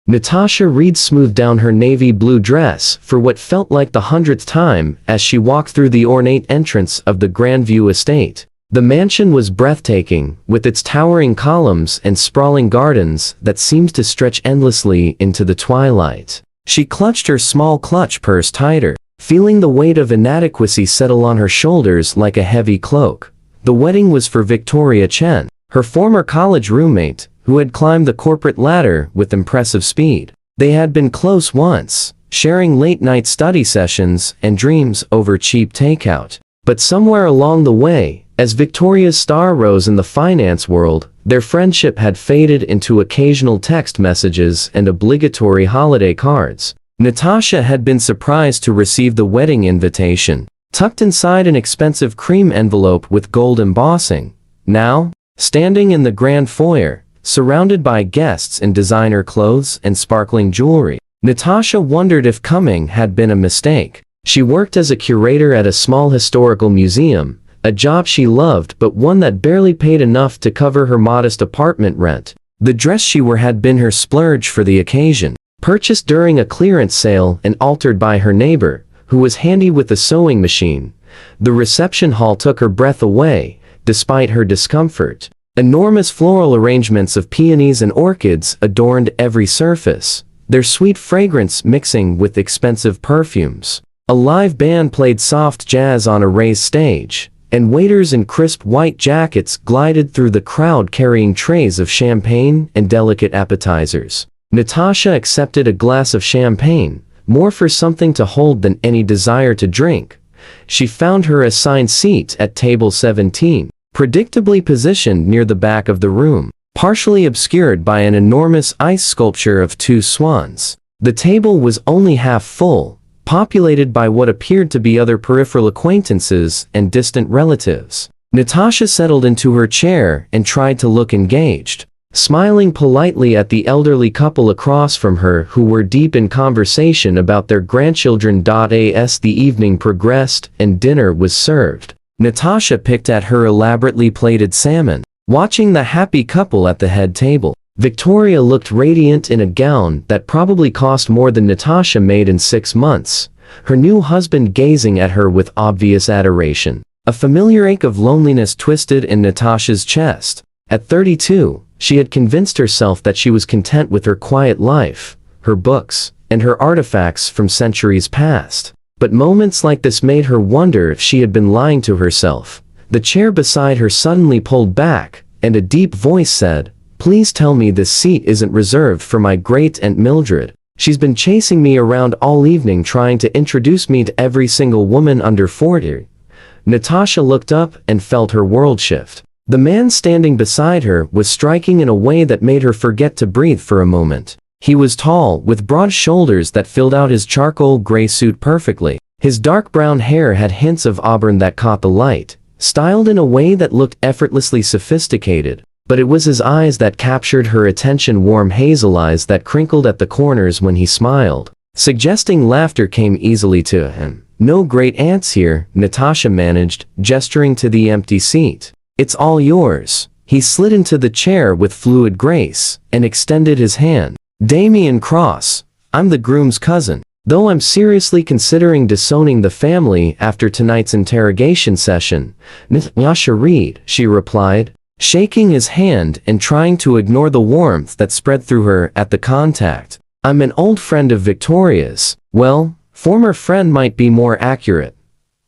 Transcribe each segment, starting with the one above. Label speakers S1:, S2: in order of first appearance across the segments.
S1: Natasha Reed smoothed down her navy blue dress for what felt like the 100th time as she walked through the ornate entrance of the Grandview estate. The mansion was breathtaking, with its towering columns and sprawling gardens that seemed to stretch endlessly into the twilight. She clutched her small clutch purse tighter, feeling the weight of inadequacy settle on her shoulders like a heavy cloak. The wedding was for Victoria Chen, her former college roommate, who had climbed the corporate ladder with impressive speed. They had been close once, sharing late-night study sessions and dreams over cheap takeout. But somewhere along the way, as Victoria's star rose in the finance world, their friendship had faded into occasional text messages and obligatory holiday cards. Natasha had been surprised to receive the wedding invitation, tucked inside an expensive cream envelope with gold embossing. Now, standing in the grand foyer, surrounded by guests in designer clothes and sparkling jewelry, Natasha wondered if coming had been a mistake. She worked as a curator at a small historical museum, a job she loved but one that barely paid enough to cover her modest apartment rent. The dress she wore had been her splurge for the occasion, purchased during a clearance sale and altered by her neighbor, who was handy with a sewing machine. The reception hall took her breath away, despite her discomfort. Enormous floral arrangements of peonies and orchids adorned every surface, their sweet fragrance mixing with expensive perfumes. A live band played soft jazz on a raised stage, and waiters in crisp white jackets glided through the crowd carrying trays of champagne and delicate appetizers. Natasha accepted a glass of champagne, more for something to hold than any desire to drink. She found her assigned seat at table 17, predictably positioned near the back of the room, partially obscured by an enormous ice sculpture of two swans. The table was only half full, populated by what appeared to be other peripheral acquaintances and distant relatives. Natasha settled into her chair and tried to look engaged, smiling politely at the elderly couple across from her who were deep in conversation about their grandchildren. As the evening progressed and dinner was served, Natasha picked at her elaborately plated salmon, watching the happy couple at the head table. Victoria looked radiant in a gown that probably cost more than Natasha made in 6 months, her new husband gazing at her with obvious adoration. A familiar ache of loneliness twisted in Natasha's chest. At 32, she had convinced herself that she was content with her quiet life, her books, and her artifacts from centuries past. But moments like this made her wonder if she had been lying to herself. The chair beside her suddenly pulled back, and a deep voice said, "Please tell me this seat isn't reserved for my great-aunt Mildred. She's been chasing me around all evening trying to introduce me to every single woman under 40. Natasha looked up and felt her world shift. The man standing beside her was striking in a way that made her forget to breathe for a moment. He was tall, with broad shoulders that filled out his charcoal gray suit perfectly. His dark brown hair had hints of auburn that caught the light, styled in a way that looked effortlessly sophisticated. But it was his eyes that captured her attention, warm hazel eyes that crinkled at the corners when he smiled, suggesting laughter came easily to him. "No great aunts here," Natasha managed, gesturing to the empty seat. "It's all yours." He slid into the chair with fluid grace, and extended his hand. "Damien Cross. I'm the groom's cousin, though I'm seriously considering disowning the family after tonight's interrogation session." "Natasha Reed," she replied, shaking his hand and trying to ignore the warmth that spread through her at the contact. "I'm an old friend of Victoria's." "Well, former friend might be more accurate."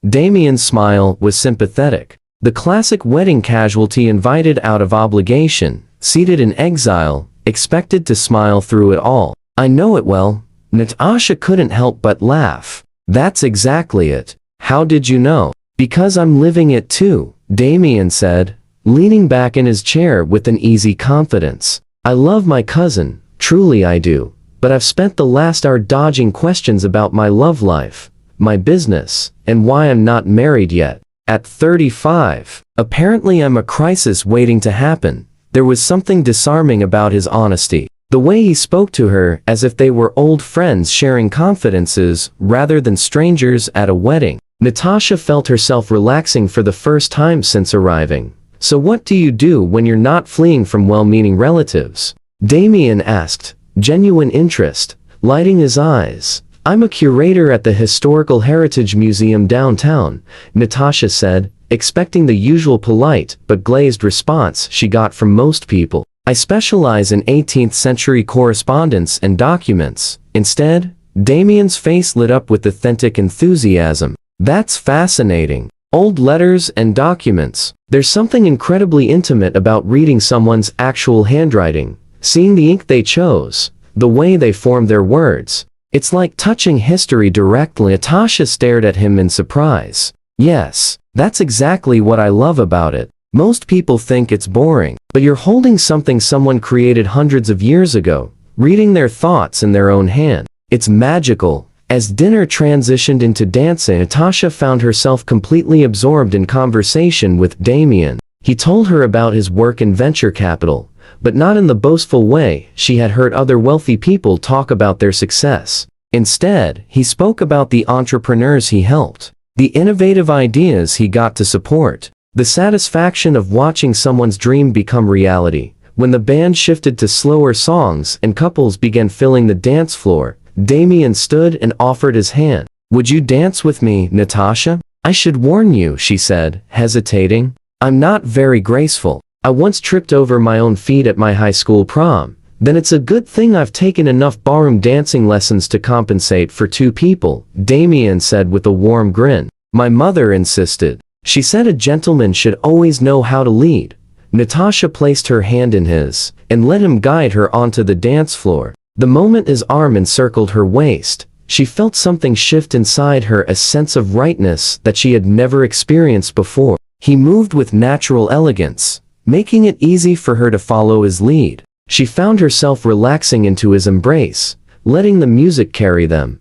S1: Damien's smile was sympathetic. The classic wedding casualty invited out of obligation, seated in exile, expected to smile through it all. "I know it well." Natasha couldn't help but laugh. "That's exactly it. How did you know?" "Because I'm living it too," Damien said, leaning back in his chair with an easy confidence. "I love my cousin, truly I do, but I've spent the last hour dodging questions about my love life, my business, and why I'm not married yet. At 35, apparently I'm a crisis waiting to happen." There was something disarming about his honesty, the way he spoke to her as if they were old friends sharing confidences rather than strangers at a wedding. Natasha felt herself relaxing for the first time since arriving. "So what do you do when you're not fleeing from well-meaning relatives?" Damien asked, genuine interest, lighting his eyes. "I'm a curator at the Historical Heritage Museum downtown," Natasha said, expecting the usual polite but glazed response she got from most people. "I specialize in 18th century correspondence and documents." Instead, Damien's face lit up with authentic enthusiasm. "That's fascinating. Old letters and documents. There's something incredibly intimate about reading someone's actual handwriting, seeing the ink they chose, the way they formed their words. It's like touching history directly." Natasha stared at him in surprise. "Yes, that's exactly what I love about it. Most people think it's boring, but you're holding something someone created hundreds of years ago, reading their thoughts in their own hand. It's magical." As dinner transitioned into dancing, Natasha found herself completely absorbed in conversation with Damien. He told her about his work in venture capital, but not in the boastful way she had heard other wealthy people talk about their success. Instead, he spoke about the entrepreneurs he helped, the innovative ideas he got to support, the satisfaction of watching someone's dream become reality. When the band shifted to slower songs and couples began filling the dance floor, Damien stood and offered his hand. "Would you dance with me, Natasha?" "I should warn you," she said, hesitating. "I'm not very graceful. I once tripped over my own feet at my high school prom." "Then it's a good thing I've taken enough ballroom dancing lessons to compensate for two people," Damien said with a warm grin. "My mother insisted. She said a gentleman should always know how to lead." Natasha placed her hand in his and let him guide her onto the dance floor. The moment his arm encircled her waist, she felt something shift inside her, a sense of rightness that she had never experienced before. He moved with natural elegance, making it easy for her to follow his lead. She found herself relaxing into his embrace, letting the music carry them.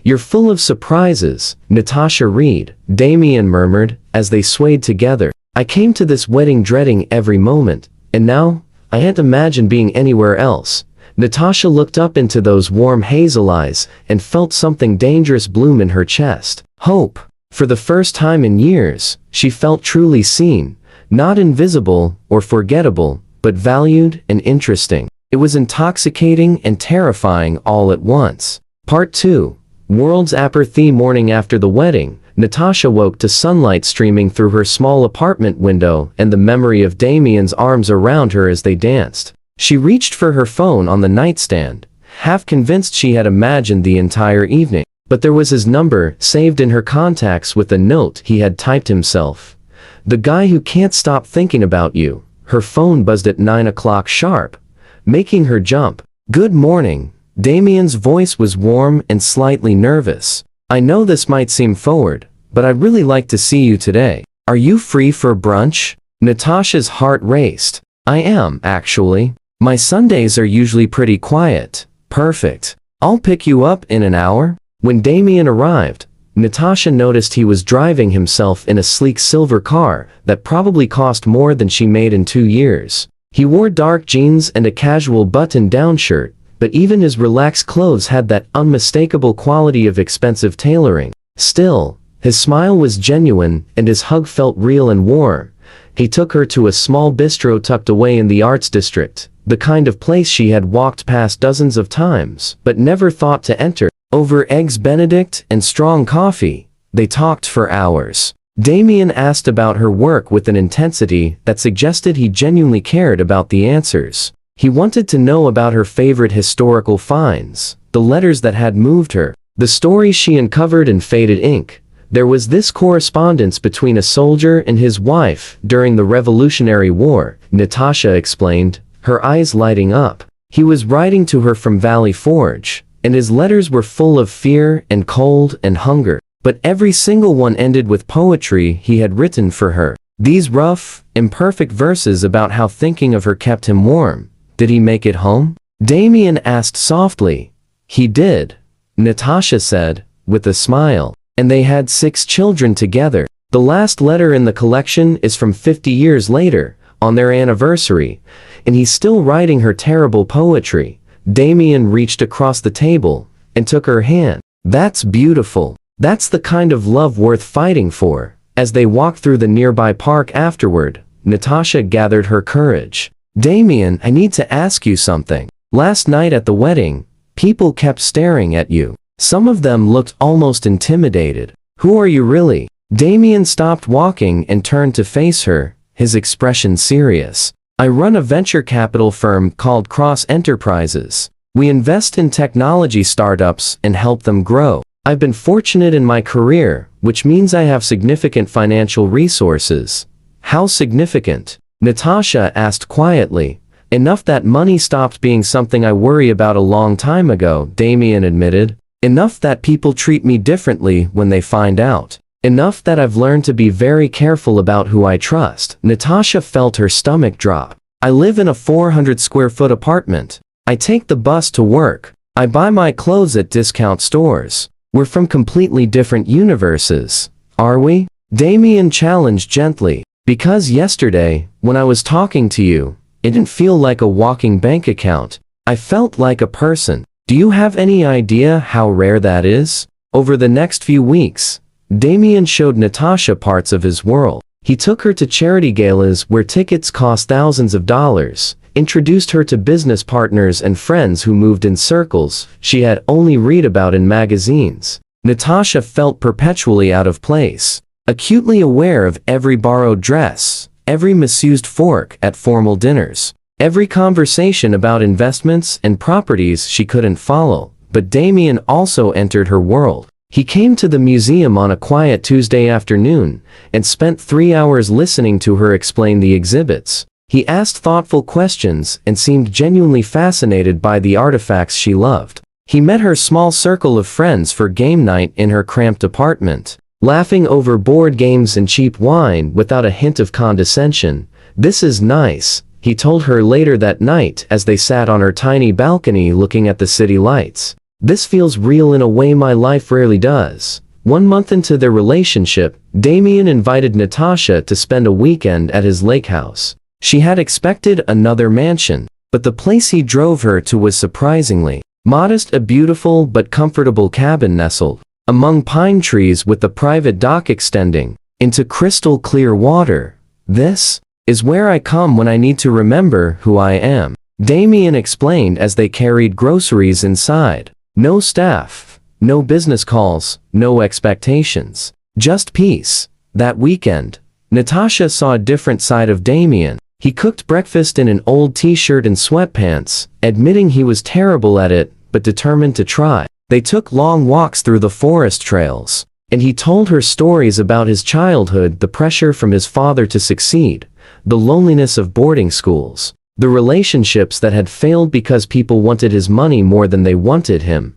S1: "You're full of surprises, Natasha Reed," Damien murmured, as they swayed together. "I came to this wedding dreading every moment, and now, I can't imagine being anywhere else." Natasha looked up into those warm hazel eyes and felt something dangerous bloom in her chest. Hope. For the first time in years, she felt truly seen, not invisible or forgettable, but valued and interesting. It was intoxicating and terrifying all at once. Part 2. World's apathy. Morning after the wedding, Natasha woke to sunlight streaming through her small apartment window and the memory of Damien's arms around her as they danced. She reached for her phone on the nightstand, half convinced she had imagined the entire evening. But there was his number saved in her contacts with a note he had typed himself. "The guy who can't stop thinking about you." Her phone buzzed at 9 o'clock sharp, making her jump. "Good morning." Damien's voice was warm and slightly nervous. "I know this might seem forward, but I'd really like to see you today. Are you free for brunch?" Natasha's heart raced. "I am, actually. My Sundays are usually pretty quiet." "Perfect. I'll pick you up in an hour." When Damien arrived, Natasha noticed he was driving himself in a sleek silver car that probably cost more than she made in 2 years. He wore dark jeans and a casual button-down shirt, but even his relaxed clothes had that unmistakable quality of expensive tailoring. Still, his smile was genuine and his hug felt real and warm. He took her to a small bistro tucked away in the arts district, the kind of place she had walked past dozens of times, but never thought to enter. Over eggs Benedict and strong coffee, they talked for hours. Damien asked about her work with an intensity that suggested he genuinely cared about the answers. He wanted to know about her favorite historical finds, the letters that had moved her, the stories she uncovered in faded ink. There was this correspondence between a soldier and his wife during the Revolutionary War, Natasha explained, her eyes lighting up. He was writing to her from Valley Forge, and his letters were full of fear and cold and hunger. But every single one ended with poetry he had written for her. These rough, imperfect verses about how thinking of her kept him warm. Did he make it home? Damien asked softly. He did, Natasha said, with a smile. And they had 6 children together. The last letter in the collection is from 50 years later, on their anniversary, and he's still writing her terrible poetry. Damien reached across the table and took her hand. That's beautiful. That's the kind of love worth fighting for. As they walked through the nearby park afterward, Natasha gathered her courage. Damien, I need to ask you something. Last night at the wedding, people kept staring at you. Some of them looked almost intimidated. Who are you really? Damien stopped walking and turned to face her, his expression serious. I run a venture capital firm called Cross Enterprises. We invest in technology startups and help them grow. I've been fortunate in my career, which means I have significant financial resources. How significant? Natasha asked quietly. Enough that money stopped being something I worry about a long time ago, Damien admitted. Enough that people treat me differently when they find out. Enough that I've learned to be very careful about who I trust. Natasha felt her stomach drop. I live in a 400 square foot apartment. I take the bus to work. I buy my clothes at discount stores. We're from completely different universes, are we? Damien challenged gently. Because yesterday, when I was talking to you, it didn't feel like a walking bank account. I felt like a person. Do you have any idea how rare that is? Over the next few weeks, Damien showed Natasha parts of his world. He took her to charity galas where tickets cost thousands of dollars, introduced her to business partners and friends who moved in circles she had only read about in magazines. Natasha felt perpetually out of place, acutely aware of every borrowed dress, every misused fork at formal dinners, every conversation about investments and properties she couldn't follow. But Damien also entered her world. He came to the museum on a quiet Tuesday afternoon and spent 3 hours listening to her explain the exhibits. He asked thoughtful questions and seemed genuinely fascinated by the artifacts she loved. He met her small circle of friends for game night in her cramped apartment, laughing over board games and cheap wine without a hint of condescension. "This is nice," he told her later that night as they sat on her tiny balcony looking at the city lights. "This feels real in a way my life rarely does." 1 month into their relationship, Damien invited Natasha to spend a weekend at his lake house. She had expected another mansion, but the place he drove her to was surprisingly modest, a beautiful but comfortable cabin nestled among pine trees with a private dock extending into crystal clear water. "This is where I come when I need to remember who I am," Damien explained as they carried groceries inside. No staff, no business calls, no expectations, just peace. That weekend, Natasha saw a different side of Damien. He cooked breakfast in an old t-shirt and sweatpants, admitting he was terrible at it, but determined to try. They took long walks through the forest trails, and he told her stories about his childhood, the pressure from his father to succeed, the loneliness of boarding schools, the relationships that had failed because people wanted his money more than they wanted him.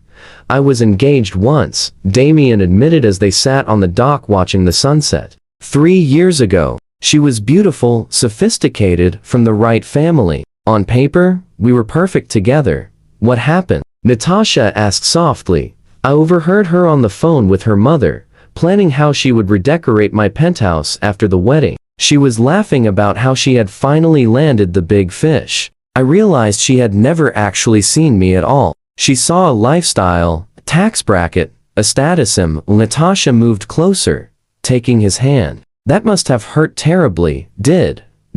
S1: "I was engaged once," Damien admitted as they sat on the dock watching the sunset. 3 years ago. She was beautiful, sophisticated, from the right family. On paper, we were perfect together. What happened? Natasha asked softly. "I overheard her on the phone with her mother, planning how she would redecorate my penthouse after the wedding. She was laughing about how she had finally landed the big fish. I realized she had never actually seen me at all. She saw a lifestyle, a tax bracket, a status symbol." Natasha moved closer, taking his hand. "That must have hurt terribly,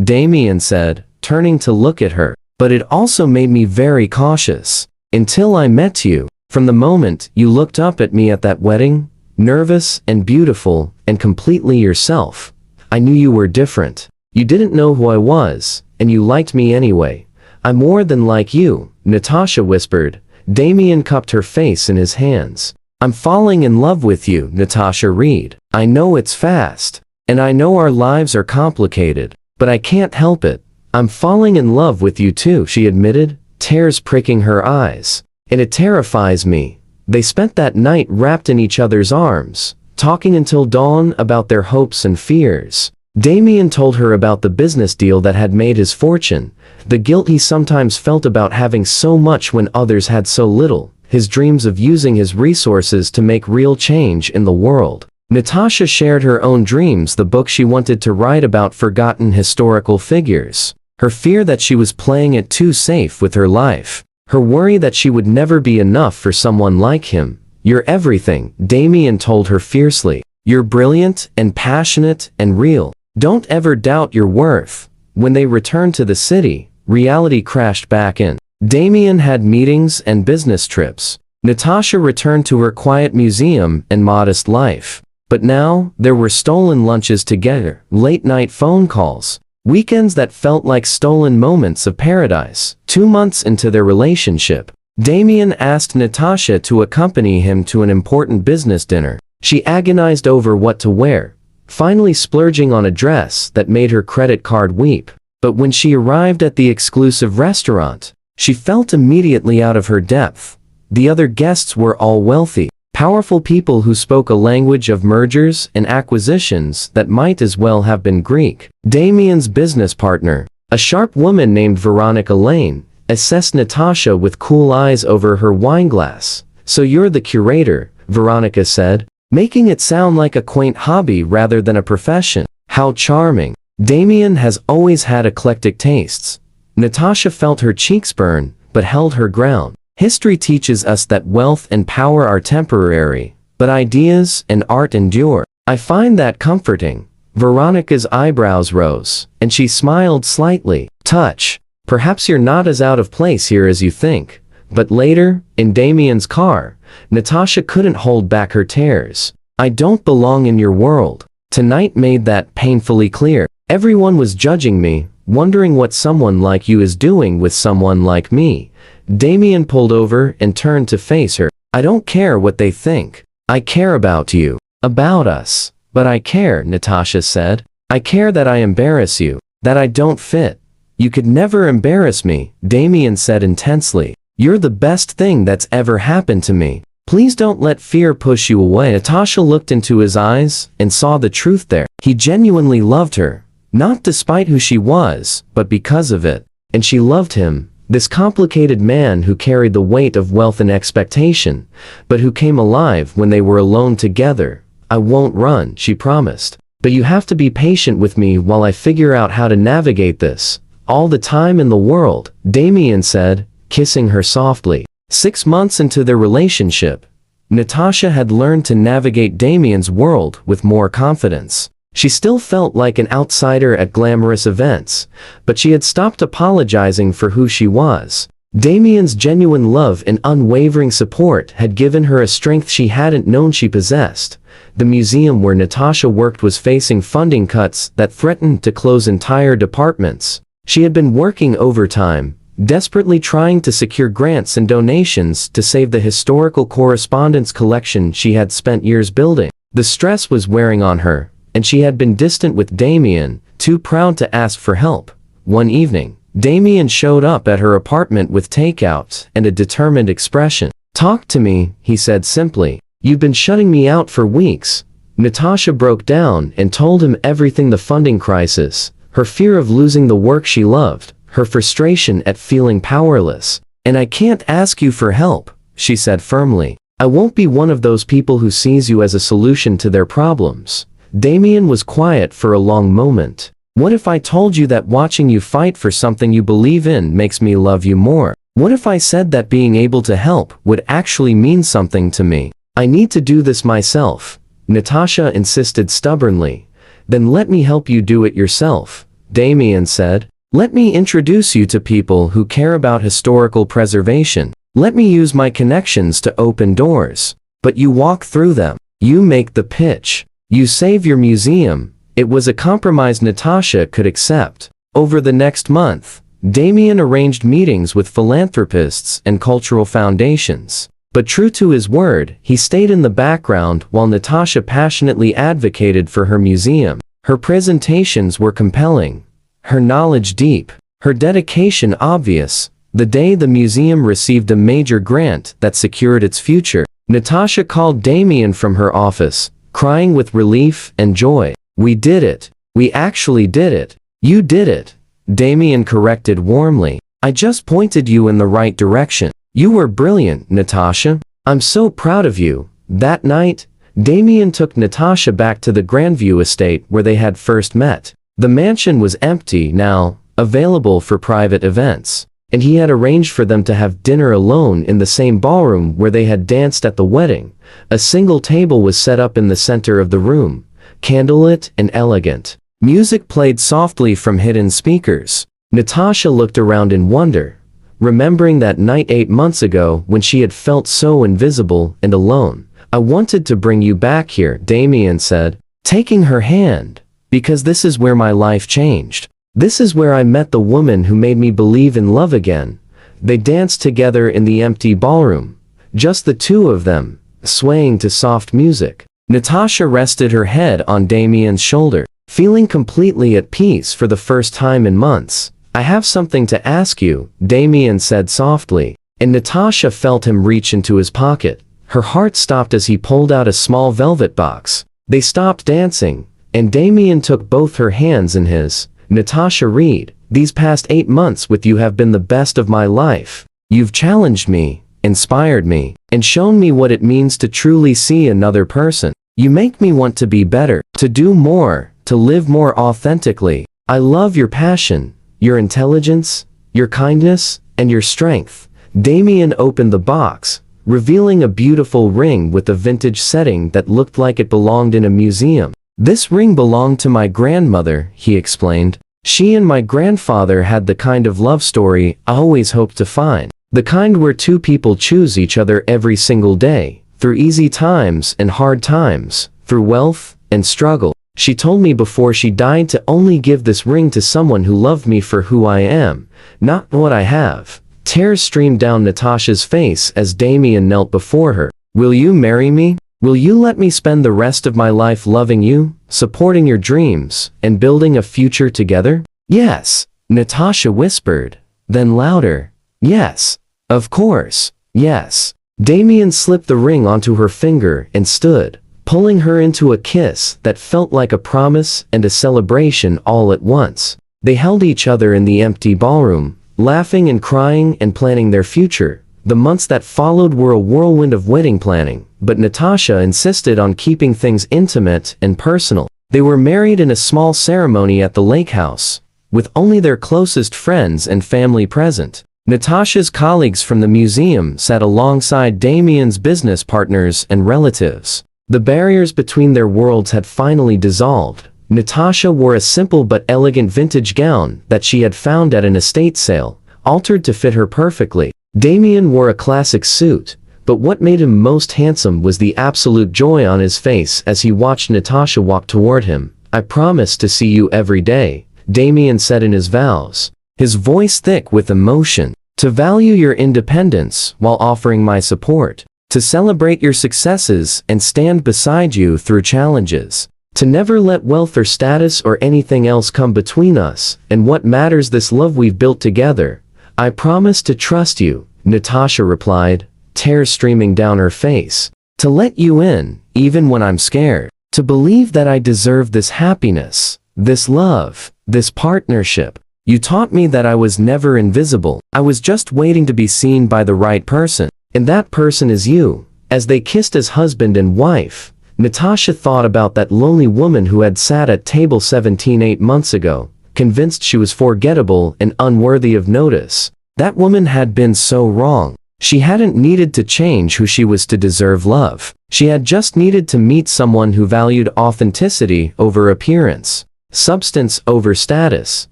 S1: Damien said, turning to look at her. "But it also made me very cautious. Until I met you. From the moment you looked up at me at that wedding, nervous and beautiful and completely yourself, I knew you were different. You didn't know who I was, and you liked me anyway. I'm more than like you," Natasha whispered. Damien cupped her face in his hands. "I'm falling in love with you," Natasha read. "I know it's fast. And I know our lives are complicated, but I can't help it. I'm falling in love with you too," she admitted, tears pricking her eyes. "And it terrifies me." They spent that night wrapped in each other's arms, talking until dawn about their hopes and fears. Damien told her about the business deal that had made his fortune, the guilt he sometimes felt about having so much when others had so little, his dreams of using his resources to make real change in the world. Natasha shared her own dreams, the book she wanted to write about forgotten historical figures, her fear that she was playing it too safe with her life, her worry that she would never be enough for someone like him. "You're everything," Damien told her fiercely. "You're brilliant and passionate and real. Don't ever doubt your worth." When they returned to the city, reality crashed back in. Damien had meetings and business trips. Natasha returned to her quiet museum and modest life. But now, there were stolen lunches together, late-night phone calls, weekends that felt like stolen moments of paradise. 2 months into their relationship, Damien asked Natasha to accompany him to an important business dinner. She agonized over what to wear, finally splurging on a dress that made her credit card weep. But when she arrived at the exclusive restaurant, she felt immediately out of her depth. The other guests were all wealthy, powerful people who spoke a language of mergers and acquisitions that might as well have been Greek. Damien's business partner, a sharp woman named Veronica Lane, assessed Natasha with cool eyes over her wineglass. "So you're the curator," Veronica said, making it sound like a quaint hobby rather than a profession. "How charming." Damien has always had eclectic tastes. Natasha felt her cheeks burn, but held her ground. History teaches us that wealth and power are temporary, but ideas and art endure. "I find that comforting." Veronica's eyebrows rose, and she smiled slightly. "Touch. Perhaps you're not as out of place here as you think." But later, in Damien's car, Natasha couldn't hold back her tears. "I don't belong in your world." Tonight made that painfully clear. "Everyone was judging me, wondering what someone like you is doing with someone like me." Damien pulled over and turned to face her. "I don't care what they think. I care about you. About us." "But I care," Natasha said. "I care that I embarrass you. That I don't fit." "You could never embarrass me," Damien said intensely. "You're the best thing that's ever happened to me. Please don't let fear push you away." Natasha looked into his eyes and saw the truth there. He genuinely loved her. Not despite who she was, but because of it. And she loved him, this complicated man who carried the weight of wealth and expectation, but who came alive when they were alone together. "I won't run," she promised. "But you have to be patient with me while I figure out how to navigate this." "All the time in the world," Damien said, kissing her softly. 6 months into their relationship, Natasha had learned to navigate Damien's world with more confidence. She still felt like an outsider at glamorous events, but she had stopped apologizing for who she was. Damien's genuine love and unwavering support had given her a strength she hadn't known she possessed. The museum where Natasha worked was facing funding cuts that threatened to close entire departments. She had been working overtime, desperately trying to secure grants and donations to save the historical correspondence collection she had spent years building. The stress was wearing on her, and she had been distant with Damien, too proud to ask for help. One evening, Damien showed up at her apartment with takeout and a determined expression. "Talk to me," he said simply. "You've been shutting me out for weeks." Natasha broke down and told him everything: the funding crisis, her fear of losing the work she loved, her frustration at feeling powerless. "And I can't ask you for help," she said firmly. "I won't be one of those people who sees you as a solution to their problems." Damien was quiet for a long moment. "What if I told you that watching you fight for something you believe in makes me love you more? What if I said that being able to help would actually mean something to me? I need to do this myself," Natasha insisted stubbornly. "Then let me help you do it yourself," Damien said. "Let me introduce you to people who care about historical preservation. Let me use my connections to open doors. But you walk through them. You make the pitch. You save your museum." It was a compromise Natasha could accept. Over the next month, Damien arranged meetings with philanthropists and cultural foundations. But true to his word, he stayed in the background while Natasha passionately advocated for her museum. Her presentations were compelling, her knowledge deep, her dedication obvious. The day the museum received a major grant that secured its future, Natasha called Damien from her office, crying with relief and joy. "We did it. We actually did it." "You did it," Damien corrected warmly. "I just pointed you in the right direction. You were brilliant, Natasha. I'm so proud of you." That night, Damien took Natasha back to the Grandview estate where they had first met. The mansion was empty now, available for private events, and he had arranged for them to have dinner alone in the same ballroom where they had danced at the wedding. A single table was set up in the center of the room, candlelit and elegant. Music played softly from hidden speakers. Natasha looked around in wonder. remembering that night 8 months ago when she had felt so invisible and alone. "I wanted to bring you back here," Damien said, taking her hand, "because this is where my life changed. This is where I met the woman who made me believe in love again." They danced together in the empty ballroom, just the two of them, swaying to soft music. Natasha rested her head on Damien's shoulder, feeling completely at peace for the first time in months. "I have something to ask you," Damien said softly, and Natasha felt him reach into his pocket. Her heart stopped as he pulled out a small velvet box. They stopped dancing, and Damien took both her hands in his. "Natasha Reed, these past 8 months with you have been the best of my life. You've challenged me, inspired me, and shown me what it means to truly see another person. You make me want to be better, to do more, to live more authentically. I love your passion, your intelligence, your kindness, and your strength." Damien opened the box, revealing a beautiful ring with a vintage setting that looked like it belonged in a museum. "This ring belonged to my grandmother," he explained. "She and my grandfather had the kind of love story I always hoped to find. The kind where two people choose each other every single day, through easy times and hard times, through wealth and struggle. She told me before she died to only give this ring to someone who loved me for who I am, not what I have." Tears streamed down Natasha's face as Damien knelt before her. "Will you marry me? Will you let me spend the rest of my life loving you, supporting your dreams, and building a future together?" "Yes," Natasha whispered, then louder, "Yes. Of course, yes." Damien slipped the ring onto her finger and stood, pulling her into a kiss that felt like a promise and a celebration all at once. They held each other in the empty ballroom, laughing and crying and planning their future. The months that followed were a whirlwind of wedding planning, but Natasha insisted on keeping things intimate and personal. They were married in a small ceremony at the lake house, with only their closest friends and family present. Natasha's colleagues from the museum sat alongside Damien's business partners and relatives. The barriers between their worlds had finally dissolved. Natasha wore a simple but elegant vintage gown that she had found at an estate sale, altered to fit her perfectly. Damien wore a classic suit, but what made him most handsome was the absolute joy on his face as he watched Natasha walk toward him. "I promise to see you every day," Damien said in his vows, his voice thick with emotion. "To value your independence while offering my support. To celebrate your successes and stand beside you through challenges. To never let wealth or status or anything else come between us and what matters, this love we've built together. I promise to trust you," Natasha replied, tears streaming down her face. "To let you in, even when I'm scared. To believe that I deserve this happiness, this love, this partnership. You taught me that I was never invisible. I was just waiting to be seen by the right person. And that person is you." As they kissed as husband and wife, Natasha thought about that lonely woman who had sat at table 17 8 months ago, convinced she was forgettable and unworthy of notice. That woman had been so wrong. She hadn't needed to change who she was to deserve love. She had just needed to meet someone who valued authenticity over appearance, substance over status.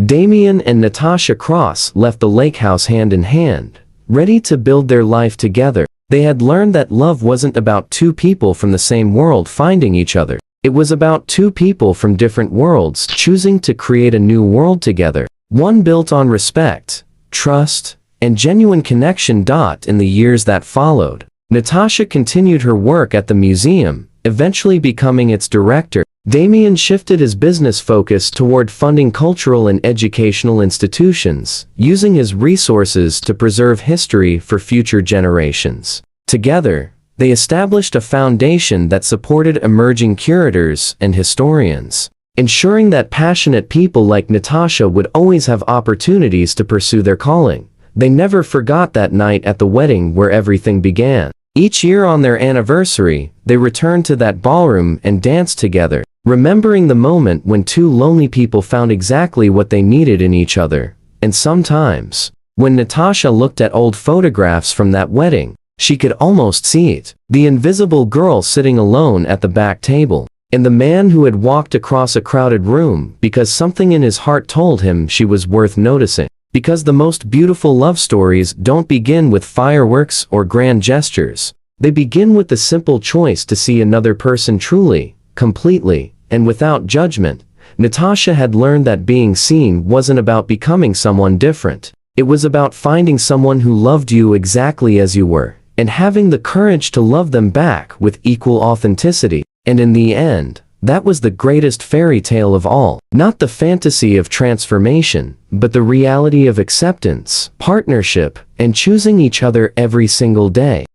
S1: Damien and Natasha Cross left the lake house hand in hand, ready to build their life together. They had learned that love wasn't about two people from the same world finding each other. It was about two people from different worlds choosing to create a new world together, one built on respect, trust, and genuine connection. In the years that followed, Natasha continued her work at the museum, eventually becoming its director. Damien shifted his business focus toward funding cultural and educational institutions, using his resources to preserve history for future generations. Together, they established a foundation that supported emerging curators and historians, ensuring that passionate people like Natasha would always have opportunities to pursue their calling. They never forgot that night at the wedding where everything began. Each year on their anniversary, they returned to that ballroom and danced together, remembering the moment when two lonely people found exactly what they needed in each other. And sometimes, when Natasha looked at old photographs from that wedding, she could almost see it. The invisible girl sitting alone at the back table, and the man who had walked across a crowded room because something in his heart told him she was worth noticing. Because the most beautiful love stories don't begin with fireworks or grand gestures. They begin with the simple choice to see another person truly, completely, and without judgment. Natasha had learned that being seen wasn't about becoming someone different. It was about finding someone who loved you exactly as you were, and having the courage to love them back with equal authenticity. And in the end, that was the greatest fairy tale of all. Not the fantasy of transformation, but the reality of acceptance, partnership, and choosing each other every single day.